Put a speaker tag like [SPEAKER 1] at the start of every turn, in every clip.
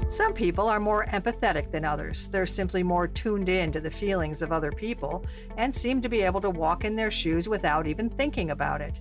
[SPEAKER 1] Some people are more empathetic than others. They're simply more tuned in to the feelings of other people and seem to be able to walk in their shoes without even thinking about it.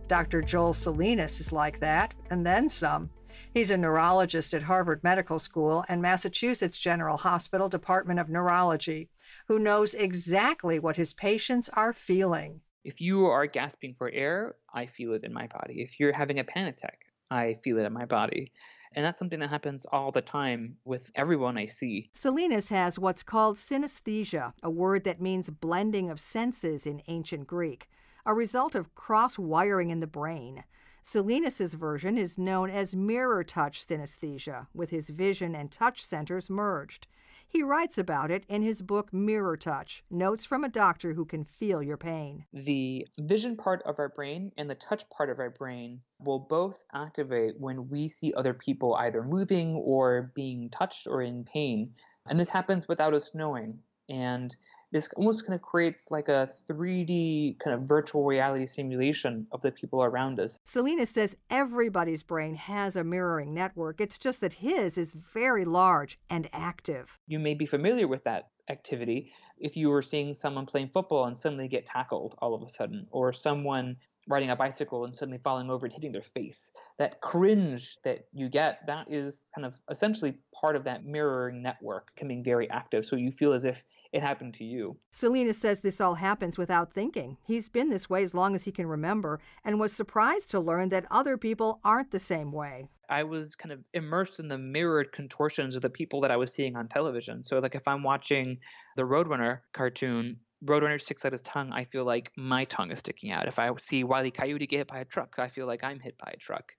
[SPEAKER 1] Dr. Joel Salinas is like that, and then some. He's a neurologist at Harvard Medical School and Massachusetts General Hospital Department of Neurology, who knows exactly what his patients are feeling.
[SPEAKER 2] If you are gasping for air, I feel it in my body. If you're having a panic attack, I feel it in my body. And that's something that happens all the time with everyone I see.
[SPEAKER 1] Salinas has what's called synesthesia, a word that means blending of senses in ancient Greek, a result of cross-wiring in the brain. Salinas's version is known as mirror touch synesthesia, with his vision and touch centers merged. He writes about it in his book Mirror Touch, Notes from a Doctor Who Can Feel Your Pain.
[SPEAKER 2] The vision part of our brain and the touch part of our brain will both activate when we see other people either moving or being touched or in pain. And this happens without us knowing. And this almost kind of creates like a 3D kind of virtual reality simulation of the people around us.
[SPEAKER 1] Salinas says everybody's brain has a mirroring network. It's just that his is very large and active.
[SPEAKER 2] You may be familiar with that activity if you were seeing someone playing football and suddenly get tackled all of a sudden, or someone riding a bicycle and suddenly falling over and hitting their face. That cringe that you get, that is kind of essentially part of that mirroring network becoming very active, so you feel as if it happened to you.
[SPEAKER 1] Salinas says this all happens without thinking. He's been this way as long as he can remember and was surprised to learn that other people aren't the same way.
[SPEAKER 2] I was kind of immersed in the mirrored contortions of the people that I was seeing on television. So like if I'm watching the Roadrunner cartoon, Roadrunner sticks out his tongue, I feel like my tongue is sticking out. If I see Wile E. Coyote get hit by a truck, I feel like I'm hit by a truck.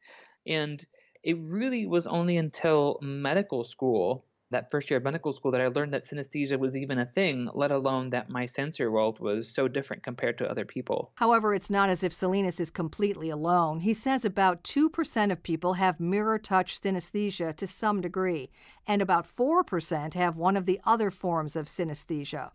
[SPEAKER 2] And it really was only until medical school, that first year of medical school, that I learned that synesthesia was even a thing, let alone that my sensory world was so different compared to other people.
[SPEAKER 1] However, it's not as if Salinas is completely alone. He says about 2% of people have mirror touch synesthesia to some degree, and about 4% have one of the other forms of synesthesia.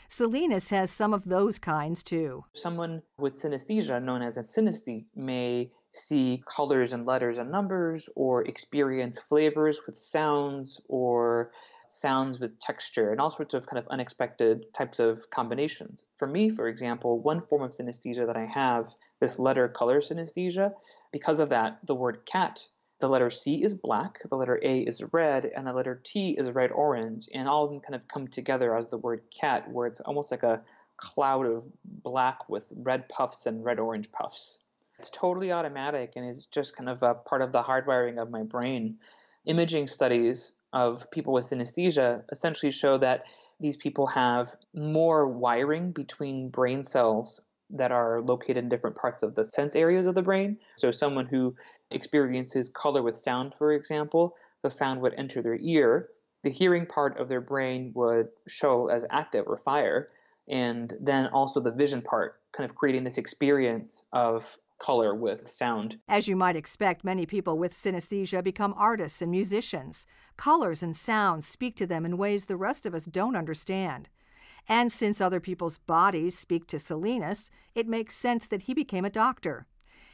[SPEAKER 1] Salinas has some of those kinds, too.
[SPEAKER 2] Someone with synesthesia, known as a synesthete, may see colors and letters and numbers, or experience flavors with sounds, or sounds with texture, and all sorts of kind of unexpected types of combinations. For me, for example, one form of synesthesia that I have, this letter color synesthesia, because of that, the word cat, the letter C is black, the letter A is red, and the letter T is red-orange, and all of them kind of come together as the word cat, where it's almost like a cloud of black with red puffs and red-orange puffs. It's totally automatic, and it's just kind of a part of the hardwiring of my brain. Imaging studies of people with synesthesia essentially show that these people have more wiring between brain cells that are located in different parts of the sense areas of the brain. So someone who experiences color with sound, for example, the sound would enter their ear. The hearing part of their brain would show as active or fire, and then also the vision part, kind of creating this experience of color with sound.
[SPEAKER 1] As you might expect, many people with synesthesia become artists and musicians. Colors and sounds speak to them in ways the rest of us don't understand. And since other people's bodies speak to Salinas, it makes sense that he became a doctor.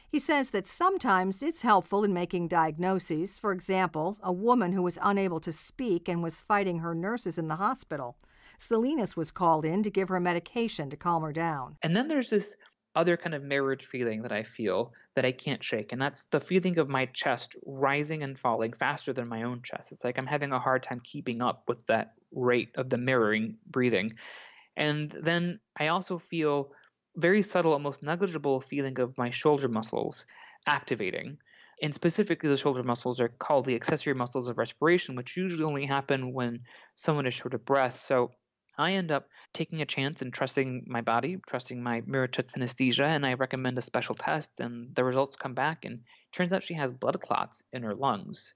[SPEAKER 1] He says that sometimes it's helpful in making diagnoses. For example, a woman who was unable to speak and was fighting her nurses in the hospital. Salinas was called in to give her medication to calm her down.
[SPEAKER 2] And then there's this other kind of mirrored feeling that I feel that I can't shake, and that's the feeling of my chest rising and falling faster than my own chest. It's like I'm having a hard time keeping up with that rate of the mirroring breathing. And then I also feel very subtle, almost negligible feeling of my shoulder muscles activating. And specifically, the shoulder muscles are called the accessory muscles of respiration, which usually only happen when someone is short of breath. So I end up taking a chance and trusting my body, trusting my mirror touch synesthesia, and I recommend a special test, and the results come back, and it turns out she has blood clots in her lungs.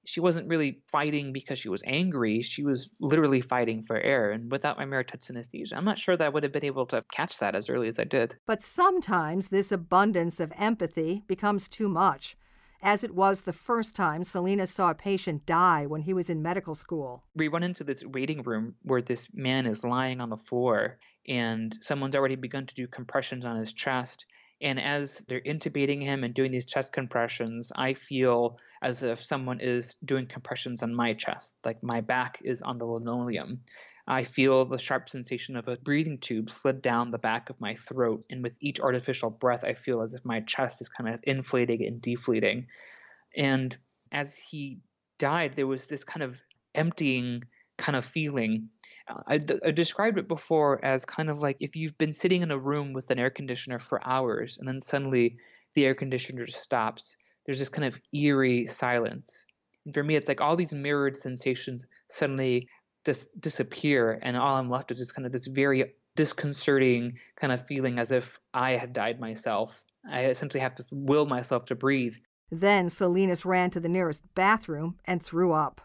[SPEAKER 2] She wasn't really fighting because she was angry. She was literally fighting for air, and without my mirror touch synesthesia, I'm not sure that I would have been able to catch that as early as I did.
[SPEAKER 1] But sometimes this abundance of empathy becomes too much, as it was the first time Salinas saw a patient die when he was in medical school.
[SPEAKER 2] We run into this waiting room where this man is lying on the floor, and someone's already begun to do compressions on his chest, And as they're intubating him and doing these chest compressions, I feel as if someone is doing compressions on my chest, like my back is on the linoleum. I feel the sharp sensation of a breathing tube slid down the back of my throat. And with each artificial breath, I feel as if my chest is kind of inflating and deflating. And as he died, there was this kind of emptying kind of feeling. I described it before as kind of like if you've been sitting in a room with an air conditioner for hours and then suddenly the air conditioner stops. There's this kind of eerie silence. And for me, it's like all these mirrored sensations suddenly disappear, and all I'm left with is kind of this very disconcerting kind of feeling as if I had died myself. I essentially have to will myself to breathe.
[SPEAKER 1] Then Salinas ran to the nearest bathroom and threw up.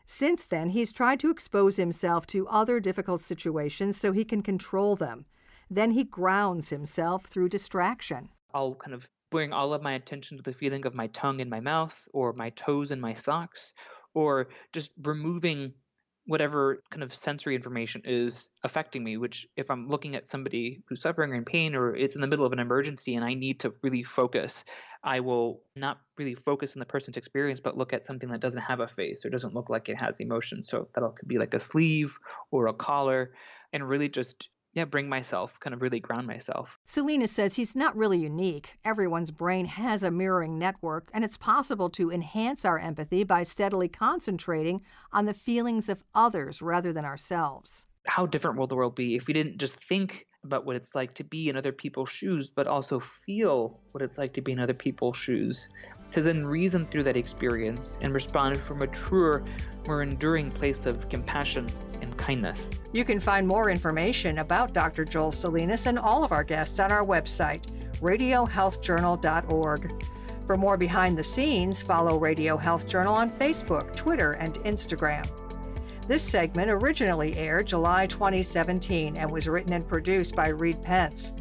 [SPEAKER 1] Since then, he's tried to expose himself to other difficult situations so he can control them. Then he grounds himself through distraction.
[SPEAKER 2] I'll kind of bring all of my attention to the feeling of my tongue in my mouth or my toes in my socks, or just removing whatever kind of sensory information is affecting me, which if I'm looking at somebody who's suffering or in pain or it's in the middle of an emergency and I need to really focus, I will not really focus on the person's experience, but look at something that doesn't have a face or doesn't look like it has emotion. So that could be like a sleeve or a collar, and really just bring myself, kind of really ground myself.
[SPEAKER 1] Salinas says he's not really unique. Everyone's brain has a mirroring network, and it's possible to enhance our empathy by steadily concentrating on the feelings of others rather than ourselves.
[SPEAKER 2] How different will the world be if we didn't just think about what it's like to be in other people's shoes, but also feel what it's like to be in other people's shoes, to then reason through that experience and respond from a truer, more enduring place of compassion and kindness.
[SPEAKER 1] You can find more information about Dr. Joel Salinas and all of our guests on our website, radiohealthjournal.org. For more behind the scenes, follow Radio Health Journal on Facebook, Twitter, and Instagram. This segment originally aired July 2017 and was written and produced by Reed Pence.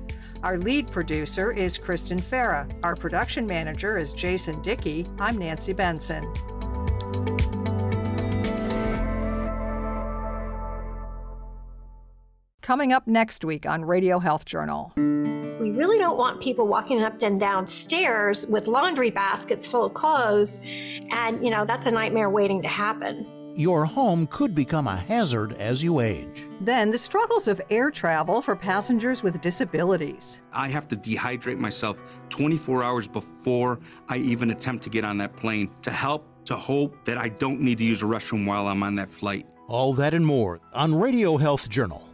[SPEAKER 1] Our lead producer is Kristen Farah. Our production manager is Jason Dickey. I'm Nancy Benson. Coming up next week on Radio Health Journal.
[SPEAKER 3] We really don't want people walking up and down stairs with laundry baskets full of clothes, and, that's a nightmare waiting to happen.
[SPEAKER 4] Your home could become a hazard as you age.
[SPEAKER 1] Then the struggles of air travel for passengers with disabilities.
[SPEAKER 5] I have to dehydrate myself 24 hours before I even attempt to get on that plane to hope that I don't need to use a restroom while I'm on that flight.
[SPEAKER 4] All that and more on Radio Health Journal.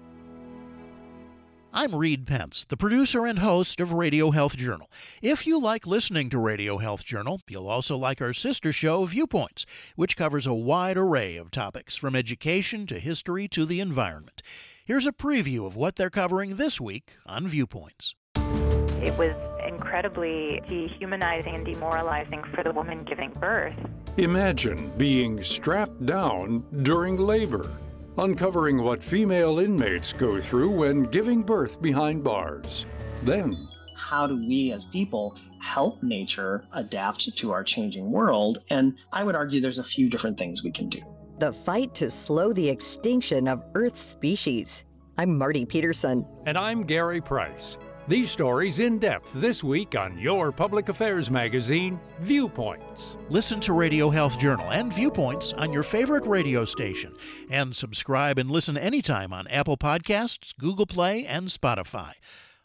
[SPEAKER 4] I'm Reed Pence, the producer and host of Radio Health Journal. If you like listening to Radio Health Journal, you'll also like our sister show, Viewpoints, which covers a wide array of topics from education to history to the environment. Here's a preview of what they're covering this week on Viewpoints.
[SPEAKER 6] It was incredibly dehumanizing and demoralizing for the woman giving birth.
[SPEAKER 7] Imagine being strapped down during labor. Uncovering what female inmates go through when giving birth behind bars. Then,
[SPEAKER 8] how do we as people help nature adapt to our changing world? And I would argue there's a few different things we can do.
[SPEAKER 9] The fight to slow the extinction of Earth's species. I'm Marty Peterson.
[SPEAKER 7] And I'm Gary Price. These stories in depth this week on your public affairs magazine, Viewpoints.
[SPEAKER 4] Listen to Radio Health Journal and Viewpoints on your favorite radio station. And subscribe and listen anytime on Apple Podcasts, Google Play, and Spotify.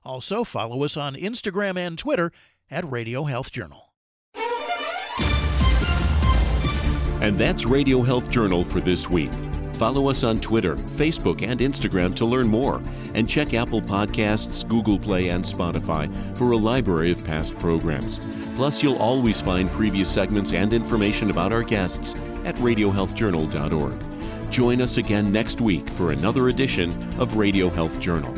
[SPEAKER 4] Also, follow us on Instagram and Twitter at Radio Health Journal.
[SPEAKER 10] And that's Radio Health Journal for this week. Follow us on Twitter, Facebook, and Instagram to learn more, and check Apple Podcasts, Google Play, and Spotify for a library of past programs. Plus, you'll always find previous segments and information about our guests at radiohealthjournal.org. Join us again next week for another edition of Radio Health Journal.